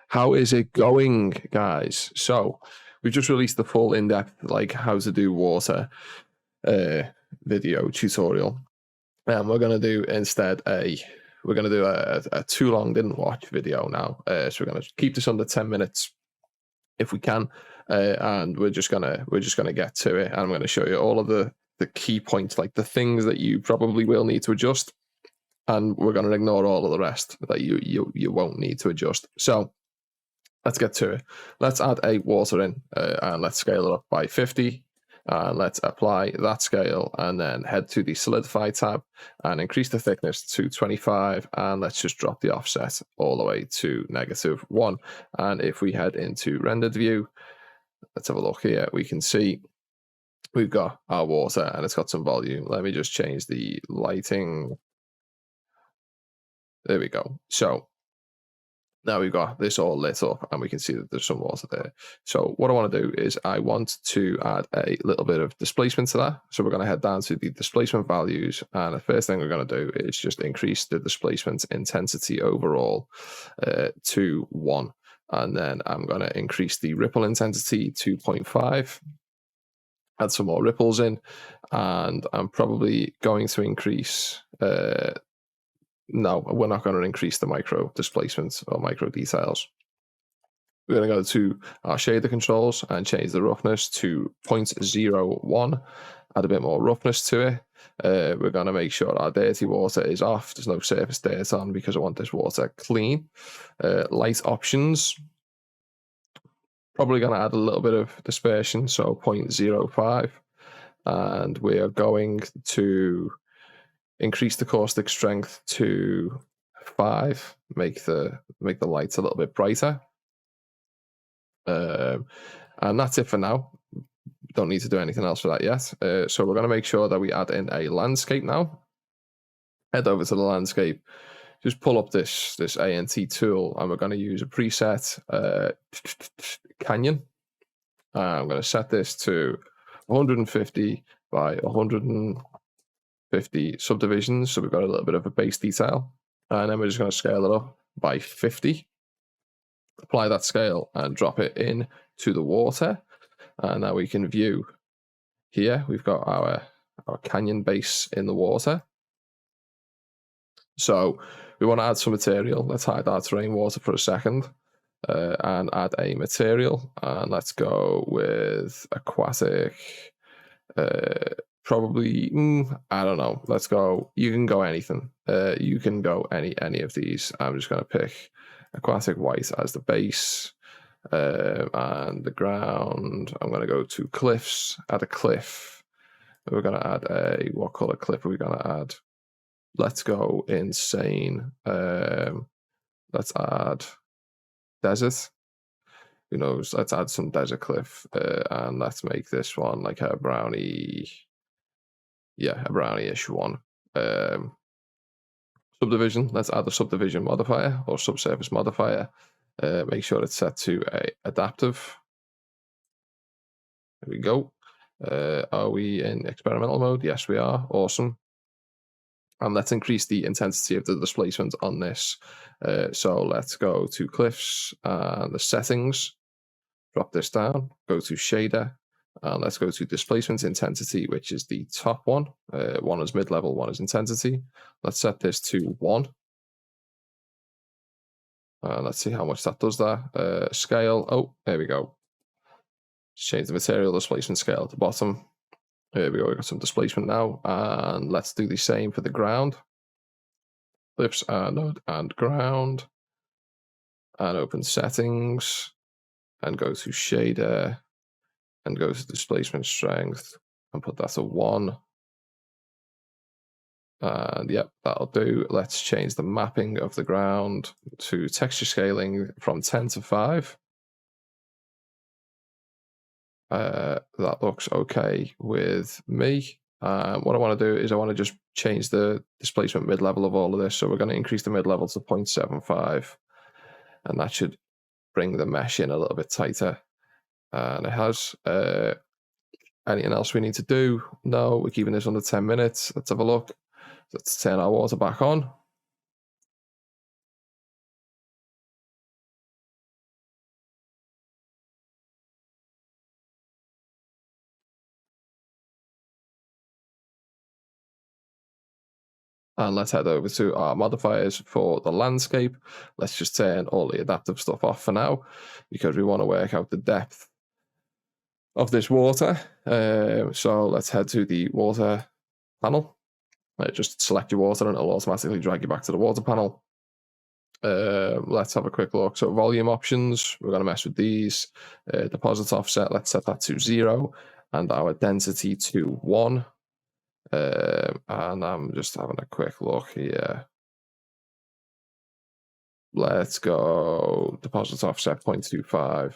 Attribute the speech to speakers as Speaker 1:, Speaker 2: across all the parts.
Speaker 1: How is it going, guys? So we've just released the full in-depth like how to do water video tutorial, and we're gonna do instead a too long didn't watch video now. So we're gonna keep this under 10 minutes if we can, and we're just gonna get to it, and I'm gonna show you all of the key points, like the things that you probably will need to adjust, and we're gonna ignore all of the rest that you won't need to adjust. So let's get to it. Let's add a water in, and let's scale it up by 50. Let's apply that scale and then head to the solidify tab and increase the thickness to 25, and let's just drop the offset all the way to -1. And if we head into rendered view, let's have a look here. We can see we've got our water and it's got some volume. Let me just change the lighting. There we go. So now we've got this all lit up and we can see that there's some water there. So what I want to do is I want to add a little bit of displacement to that. So we're going to head down to the displacement values, and the first thing we're going to do is just increase the displacement intensity overall to 1. And then I'm going to increase the ripple intensity to 0.5. Add some more ripples in, and I'm probably going to increase no, we're not going to increase the micro displacements or micro details. We're going to go to our shader controls and change the roughness to 0.01, add a bit more roughness to it. We're going to make sure our dirty water is off. There's no surface dirt on because I want this water clean. Light options, probably going to add a little bit of dispersion, so 0.05. And we are going to increase the caustic strength to 5, make the lights a little bit brighter. And that's it for now. Don't need to do anything else for that yet. So we're going to make sure that we add in a landscape now. Head over to the landscape, just pull up this ANT tool, and we're going to use a preset canyon. I'm going to set this to 150 by 150 subdivisions, so we've got a little bit of a base detail, and then we're just going to scale it up by 50. Apply that scale and drop it in to the water, and now we can view here we've got our canyon base in the water. So we want to add some material. Let's hide our terrain water for a second, and add a material, and let's go with aquatic. Probably, I don't know. Let's go. You can go anything. You can go any of these. I'm just going to pick aquatic white as the base, and the ground. I'm going to go to cliffs. Add a cliff. We're going to add a, what color cliff are we going to add? Let's go insane. Let's add desert. Who knows? Let's add some desert cliff, and let's make this one like a brownie. Yeah, a brownie-ish one. Subdivision, let's add a subdivision modifier or subsurface modifier. Make sure it's set to adaptive. There we go. Are we in experimental mode? Yes, we are. Awesome. And let's increase the intensity of the displacement on this. So let's go to cliffs and the settings. Drop this down. Go to shader. And let's go to displacement intensity, which is the top one. One is mid-level, one is intensity. Let's set this to 1. Let's see how much that does there. Scale, oh, there we go. Let's change the material displacement scale at the bottom. There we go, we've got some displacement now. And let's do the same for the ground. Cliffs, node, and ground. And open settings. And go to shader. And go to displacement strength and put that to 1. And yep, that'll do. Let's change the mapping of the ground to texture scaling from 10 to 5. That looks okay with me. What I want to do is I want to just change the displacement mid-level of all of this. So we're going to increase the mid-level to 0.75. And that should bring the mesh in a little bit tighter. And it has. Anything else we need to do? No, we're keeping this under 10 minutes. Let's have a look. Let's turn our water back on. And let's head over to our modifiers for the landscape. Let's just turn all the adaptive stuff off for now, because we want to work out the depth of this water. So let's head to the water panel. Just select your water and it'll automatically drag you back to the water panel. Let's have a quick look. So volume options, we're going to mess with these. Deposit offset, let's set that to 0, and our density to 1. And I'm just having a quick look here. Let's go deposit offset 0.25.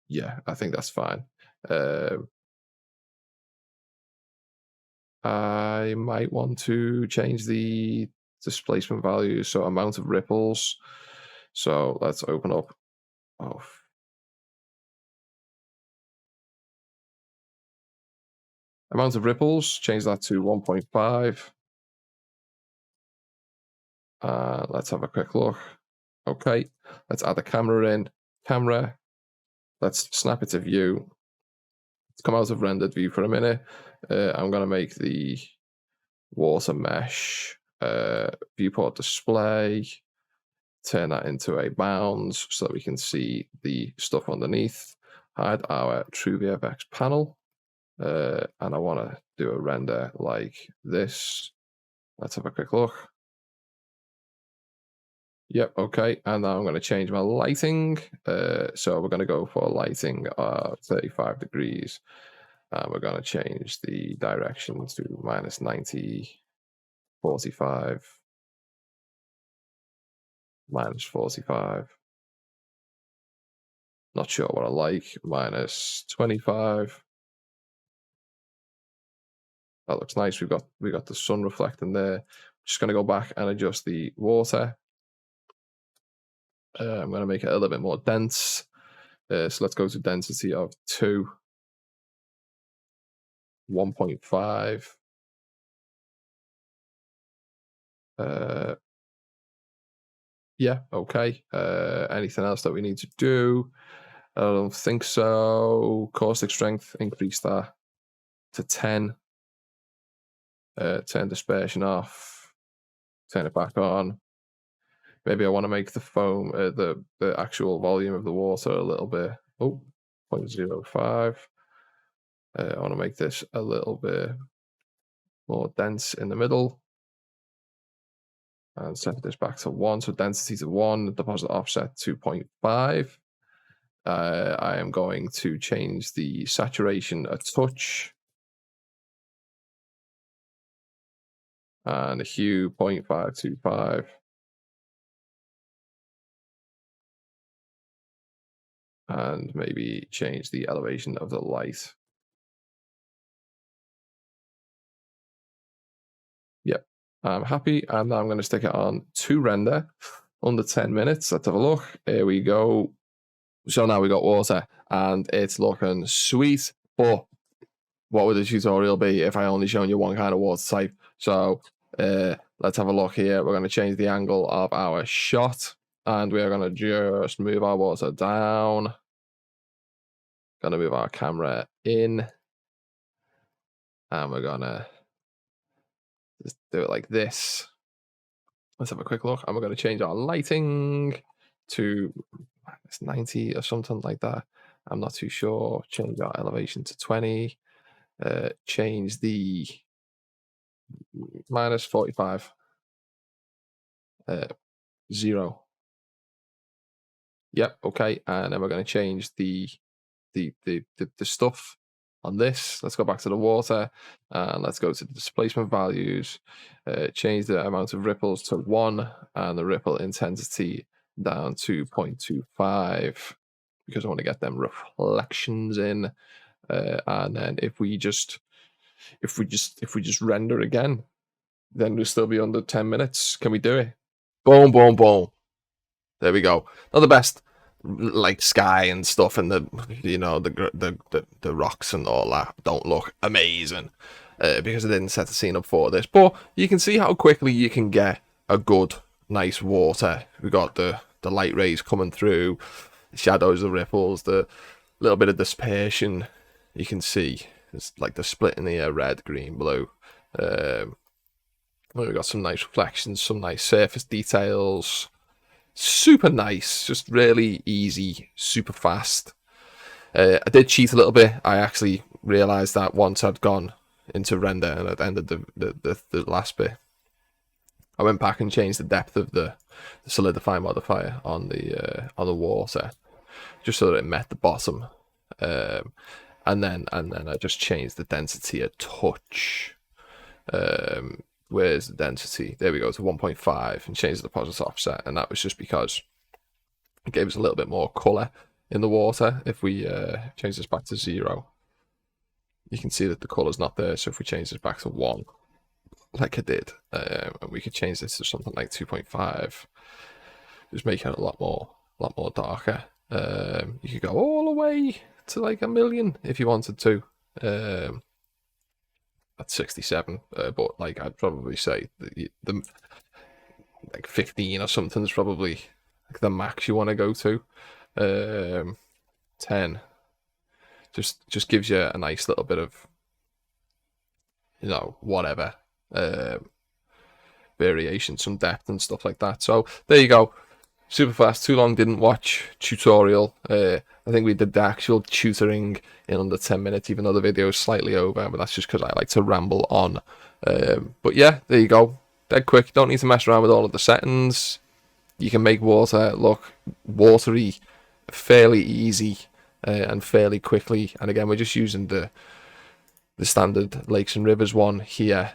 Speaker 1: Yeah, I think that's fine. I might want to change the displacement value, so amount of ripples. So let's open up. Amount of ripples, change that to 1.5. Let's have a quick look. Okay, let's add a camera in. Camera, let's snap it to view. Let's come out of rendered view for a minute. I'm going to make the water mesh viewport display. Turn that into a bounds so that we can see the stuff underneath. Hide our True-VFX panel. And I want to do a render like this. Let's have a quick look. Yep, okay. And now I'm going to change my lighting. So we're going to go for lighting 35 degrees. And we're going to change the direction to -90, 45, -45. Not sure what I like. -25. That looks nice. We got the sun reflecting there. Just going to go back and adjust the water. I'm going to make it a little bit more dense. So let's go to density of 2, 1.5. Yeah, okay. Anything else that we need to do? I don't think so. Caustic strength, increase that to 10. Turn dispersion off. Turn it back on. Maybe I want to make the foam, the actual volume of the water a little bit. 0.05. I want to make this a little bit more dense in the middle. And set this back to 1. So density to 1, deposit offset 2.5. I am going to change the saturation a touch. And a hue 0.525. And maybe change the elevation of the light. Yep, I'm happy. And now I'm going to stick it on to render under 10 minutes. Let's have a look. Here we go. So now we got water and it's looking sweet. But what would the tutorial be if I only shown you one kind of water type? So let's have a look here. We're going to change the angle of our shot. And we are going to just move our water down. Going to move our camera in. And we're going to just do it like this. Let's have a quick look. And we're going to change our lighting to -90 or something like that. I'm not too sure. Change our elevation to 20. Change the -45. 0. Yep, okay. And then we're going to change the stuff on this. Let's go back to the water and let's go to the displacement values. Change the amount of ripples to 1 and the ripple intensity down to 0.25 because I want to get them reflections in. And then if we just render again, then we'll still be under 10 minutes. Can we do it? Boom, boom, boom. There we go. Not the best, like sky and stuff, and the rocks and all that don't look amazing because I didn't set the scene up for this. But you can see how quickly you can get a good, nice water. We got the light rays coming through, the shadows, the ripples, the little bit of dispersion. You can see it's like the split in the red, green, blue. We've got some nice reflections, some nice surface details. Super nice, just really easy, super fast. I did cheat a little bit. I actually realized that once I'd gone into render and I'd ended the last bit, I went back and changed the depth of the solidify modifier on the water, just so that it met the bottom. And then I just changed the density a touch. Where's the density? There we go, to 1.5, and changed the positive offset, and that was just because it gave us a little bit more color in the water. If we change this back to 0, you can see that the color's not there. So if we change this back to 1, like I did, and we could change this to something like 2.5, just make it a lot more darker. You could go all the way to like 1,000,000 if you wanted to. At 67, but like I'd probably say the like 15 or something is probably like the max you want to go to. 10 just gives you a nice little bit of, you know, whatever variation, some depth and stuff like that. So there you go. Super fast. Too long didn't watch tutorial. I think we did the actual tutoring in under 10 minutes, even though the video is slightly over, but that's just because I like to ramble on. But yeah, there you go. Dead quick. Don't need to mess around with all of the settings. You can make water look watery fairly easy and fairly quickly. And again, we're just using the standard lakes and rivers one here.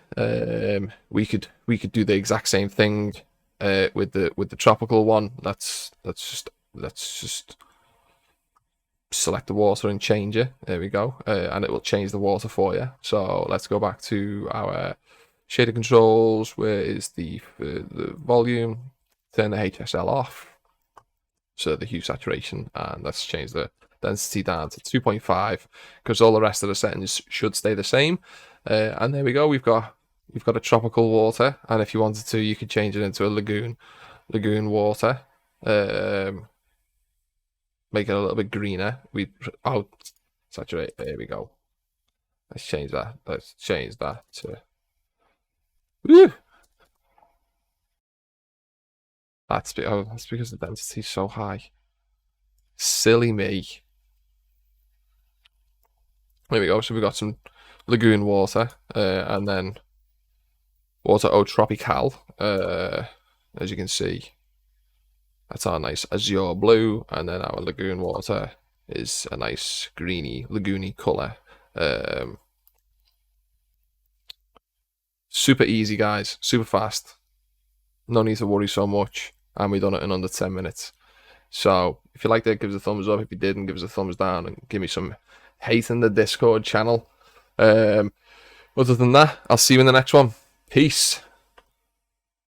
Speaker 1: We could do the exact same thing with the tropical one. Let's just select the water and change it. There we go, and it will change the water for you. So let's go back to our shader controls. Where is the volume? Turn the HSL off, so the hue saturation, and let's change the density down to 2.5 because all the rest of the settings should stay the same. And there we go. We've got a tropical water, and if you wanted to, you could change it into a lagoon water. Make it a little bit greener. We saturate. There we go. Let's change that. Let's change that to. Woo! That's because the density is so high. Silly me. There we go. So we got some lagoon water, and then water eau tropical. As you can see, that's our nice azure blue, and then our lagoon water is a nice greeny, lagoony color. Super easy, guys. Super fast. No need to worry so much, and we done it in under 10 minutes. So if you liked it, give us a thumbs up. If you didn't, give us a thumbs down and give me some hate in the Discord channel. Other than that, I'll see you in the next one. Peace.